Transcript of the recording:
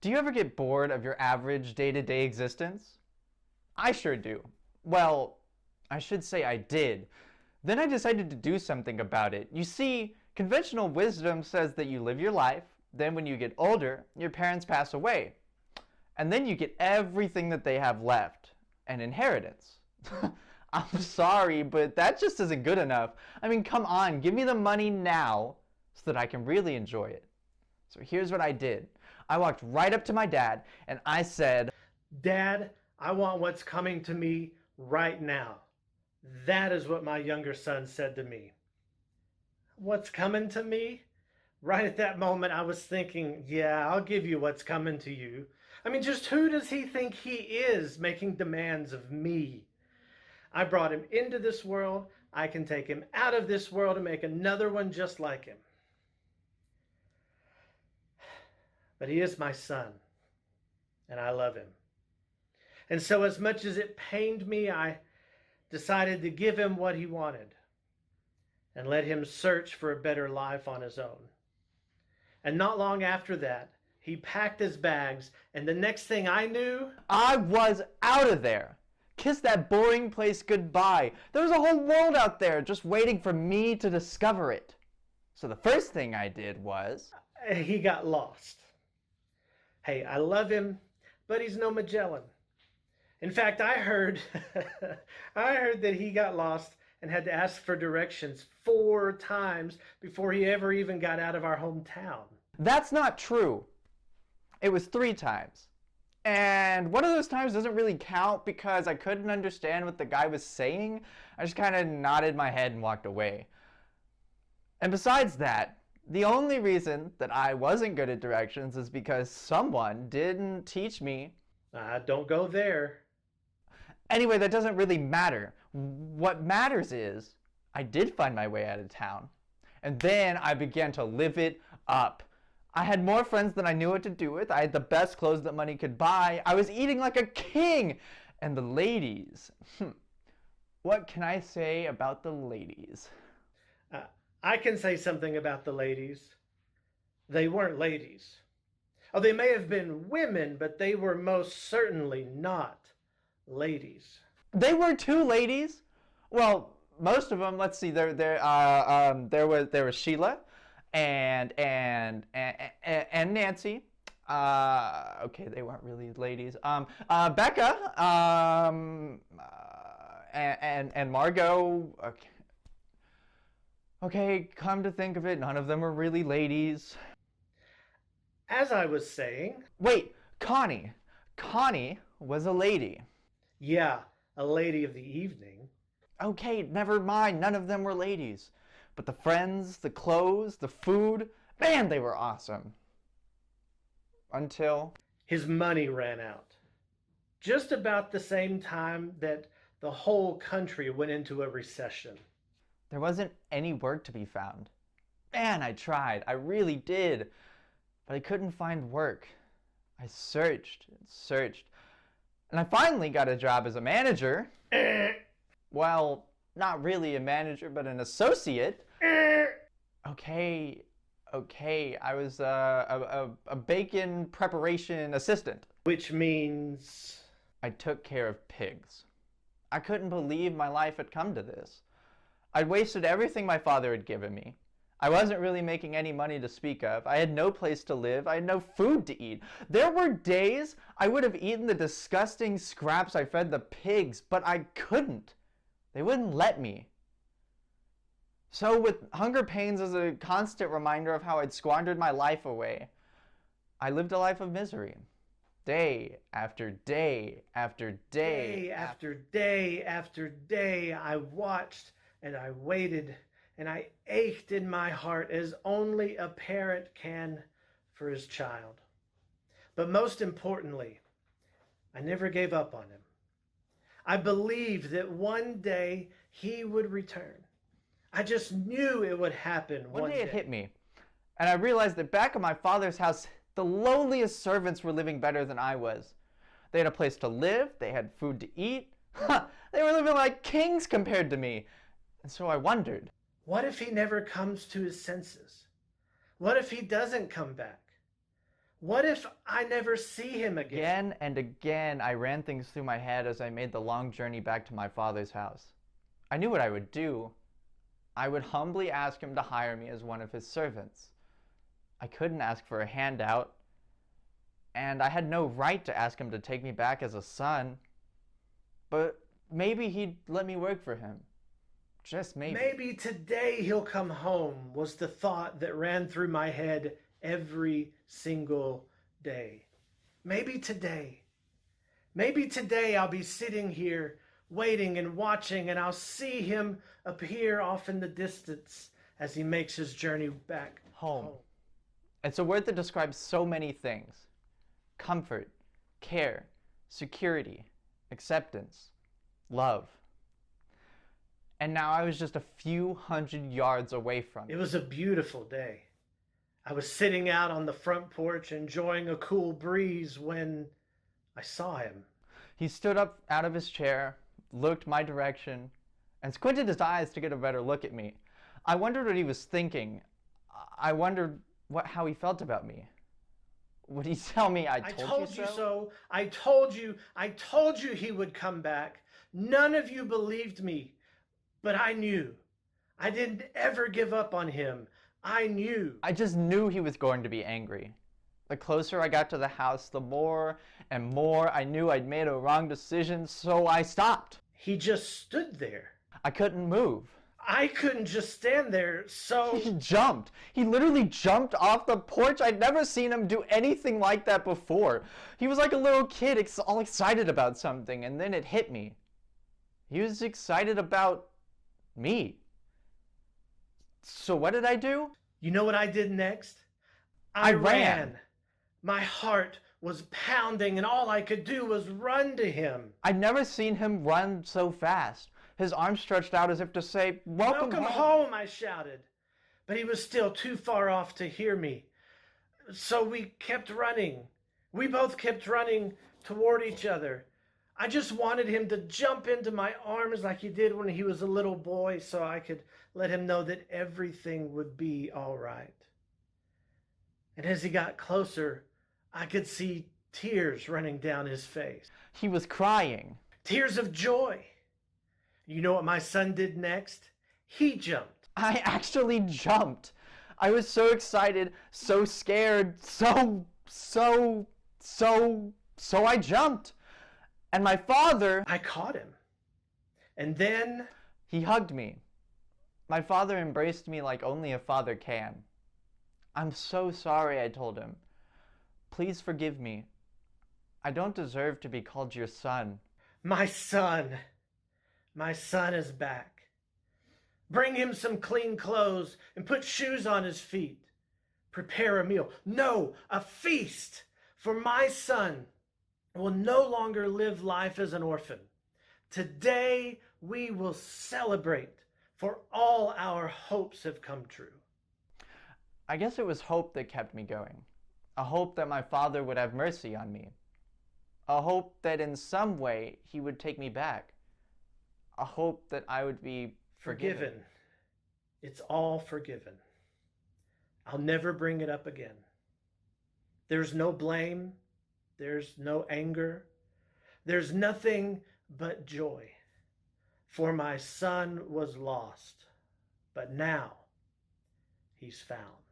Do you ever get bored of your average day-to-day existence? I sure do. Well, I should say I did. Then I decided to do something about it. You see, conventional wisdom says that you live your life, then when you get older, your parents pass away. And then you get everything that they have left, an inheritance. I'm sorry, but that just isn't good enough. I mean, come on, give me the money now so that I can really enjoy it. So here's what I did. I walked right up to my dad and I said, Dad, I want what's coming to me right now. That is what my younger son said to me. What's coming to me? Right at that moment, I was thinking, yeah, I'll give you what's coming to you. I mean, just who does he think he is making demands of me? I brought him into this world. I can take him out of this world and make another one just like him. But he is my son, and I love him. And so as much as it pained me, I decided to give him what he wanted and let him search for a better life on his own. And not long after that, he packed his bags, and the next thing I knew, I was out of there. Kiss that boring place goodbye. There was a whole world out there just waiting for me to discover it. So the first thing I did was... he got lost. Hey, I love him, but he's no Magellan. In fact, I heard that he got lost and had to ask for directions 4 times before he ever even got out of our hometown. That's not true. It was 3 times. And one of those times doesn't really count because I couldn't understand what the guy was saying. I just kind of nodded my head and walked away. And besides that, the only reason that I wasn't good at directions is because someone didn't teach me. Don't go there. Anyway, that doesn't really matter. What matters is I did find my way out of town. And then I began to live it up. I had more friends than I knew what to do with. I had the best clothes that money could buy. I was eating like a king. And the ladies. What can I say about the ladies? I can say something about the ladies. They weren't ladies. Oh, they may have been women, but they were most certainly not ladies. They were 2 ladies. Well, most of them. Let's see. There was Sheila, and Nancy. Okay, they weren't really ladies. Becca. And Margot. Okay. Okay, come to think of it, none of them were really ladies. As I was saying... Wait, Connie. Connie was a lady. Yeah, a lady of the evening. Okay, never mind, none of them were ladies. But the friends, the clothes, the food, man, they were awesome. Until... his money ran out. Just about the same time that the whole country went into a recession. There wasn't any work to be found. Man, I tried. I really did. But I couldn't find work. I searched and searched. And I finally got a job as a manager. Well, not really a manager, but an associate. Okay. I was a bacon preparation assistant. Which means... I took care of pigs. I couldn't believe my life had come to this. I'd wasted everything my father had given me. I wasn't really making any money to speak of. I had no place to live. I had no food to eat. There were days I would have eaten the disgusting scraps I fed the pigs, but I couldn't. They wouldn't let me. So with hunger pains as a constant reminder of how I'd squandered my life away, I lived a life of misery. Day after day after day. Day after day after day, I watched and I waited, and I ached in my heart as only a parent can for his child. But most importantly, I never gave up on him. I believed that one day he would return. I just knew it would happen one day. One day it hit me, and I realized that back at my father's house, the lowliest servants were living better than I was. They had a place to live, they had food to eat. They were living like kings compared to me. And so I wondered, what if he never comes to his senses? What if he doesn't come back? What if I never see him again? Again and again, I ran things through my head as I made the long journey back to my father's house. I knew what I would do. I would humbly ask him to hire me as one of his servants. I couldn't ask for a handout, and I had no right to ask him to take me back as a son. But maybe he'd let me work for him. Just maybe. Maybe today he'll come home, was the thought that ran through my head every single day. Maybe today. Maybe today I'll be sitting here waiting and watching, and I'll see him appear off in the distance as he makes his journey back Home. It's a word that describes so many things: comfort, care, security, acceptance, love. And now I was just a few hundred yards away from It it. was a beautiful day. I was sitting out on the front porch enjoying a cool breeze when I saw him. He stood up out of his chair, looked my direction, and squinted his eyes to get a better look at me. I wondered what he was thinking. I wondered how he felt about me. Would he tell me I told you so? I told you he would come back. None of you believed me, but I knew. I didn't ever give up on him. I knew. I just knew he was going to be angry. The closer I got to the house, the more and more I knew I'd made a wrong decision, so I stopped. He just stood there. I couldn't move. I couldn't just stand there, so... He jumped. He literally jumped off the porch. I'd never seen him do anything like that before. He was like a little kid, all excited about something, and then it hit me. He was excited about me. So what did I do? You know what I did next? I ran. My heart was pounding, and all I could do was run to him. I'd never seen him run so fast. His arms stretched out as if to say, "Welcome home," I shouted. But he was still too far off to hear me. So we kept running. We both kept running toward each other. I just wanted him to jump into my arms like he did when he was a little boy, so I could let him know that everything would be all right. And as he got closer, I could see tears running down his face. He was crying. Tears of joy. You know what my son did next? He jumped. I actually jumped. I was so excited, so scared, so I jumped. And my father... I caught him. And then... He hugged me. My father embraced me like only a father can. "I'm so sorry," I told him. "Please forgive me. I don't deserve to be called your son." My son. My son is back. Bring him some clean clothes and put shoes on his feet. Prepare a meal. No, a feast. For my son will no longer live life as an orphan. Today we will celebrate, for all our hopes have come true. I guess it was hope that kept me going. A hope that my father would have mercy on me. A hope that in some way he would take me back. A hope that I would be forgiven. It's all forgiven. I'll never bring it up again. There's no blame. There's no anger. There's nothing but joy. For my son was lost, but now he's found.